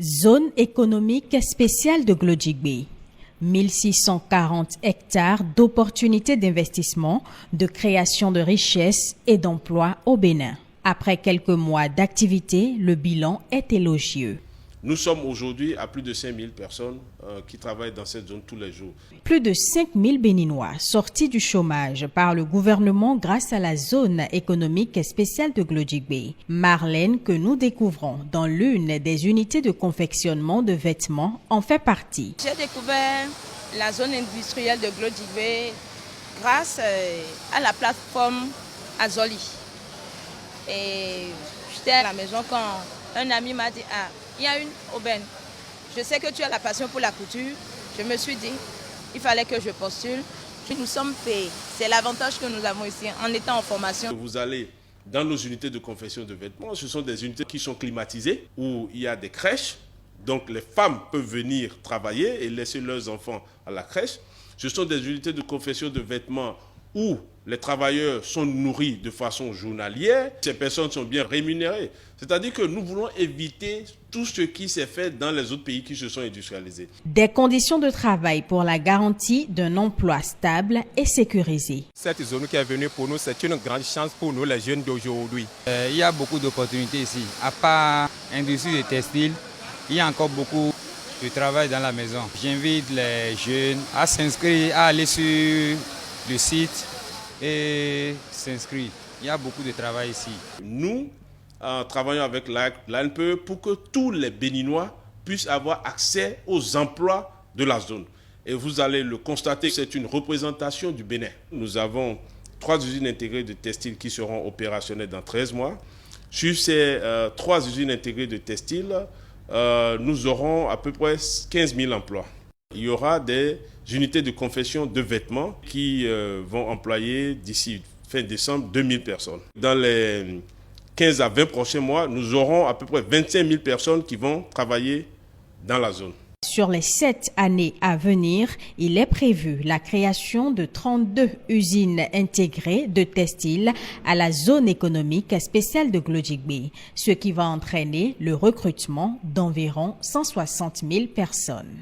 Zone économique spéciale de Glodjigbe. 1640 hectares d'opportunités d'investissement, de création de richesses et d'emplois au Bénin. Après quelques mois d'activité, le bilan est élogieux. Nous sommes aujourd'hui à plus de 5000 personnes qui travaillent dans cette zone tous les jours. Plus de 5000 Béninois sortis du chômage par le gouvernement grâce à la zone économique spéciale de Glodjigbe. Marlène, que nous découvrons dans l'une des unités de confectionnement de vêtements, en fait partie. J'ai découvert la zone industrielle de Glodjigbe grâce à la plateforme Azoli. Et j'étais à la maison quand un ami m'a dit « Ah, il y a une aubaine. Je sais que tu as la passion pour la couture. » Je me suis dit, il fallait que je postule. Nous sommes payés. C'est l'avantage que nous avons ici en étant en formation. Vous allez dans nos unités de confection de vêtements. Ce sont des unités qui sont climatisées, où il y a des crèches. Donc les femmes peuvent venir travailler et laisser leurs enfants à la crèche. Ce sont des unités de confection de vêtements où les travailleurs sont nourris de façon journalière. Ces personnes sont bien rémunérées. C'est-à-dire que nous voulons éviter tout ce qui s'est fait dans les autres pays qui se sont industrialisés. Des conditions de travail pour la garantie d'un emploi stable et sécurisé. Cette zone qui est venue pour nous, c'est une grande chance pour nous, les jeunes d'aujourd'hui. Il y a beaucoup d'opportunités ici. À part l'industrie du textile, il y a encore beaucoup de travail dans la maison. J'invite les jeunes à s'inscrire, à aller sur le site et s'inscrire. Il y a beaucoup de travail ici. Nous travaillons avec l'ANPE pour que tous les Béninois puissent avoir accès aux emplois de la zone. Et vous allez le constater, c'est une représentation du Bénin. Nous avons 3 usines intégrées de textile qui seront opérationnelles dans 13 mois. Sur ces 3 usines intégrées de textile, nous aurons à peu près 15 000 emplois. Il y aura des unités de confection de vêtements qui vont employer d'ici fin décembre 2000 personnes. Dans les 15 à 20 prochains mois, nous aurons à peu près 25 000 personnes qui vont travailler dans la zone. Sur les 7 années à venir, il est prévu la création de 32 usines intégrées de textile à la zone économique spéciale de Glodjigbe, ce qui va entraîner le recrutement d'environ 160 000 personnes.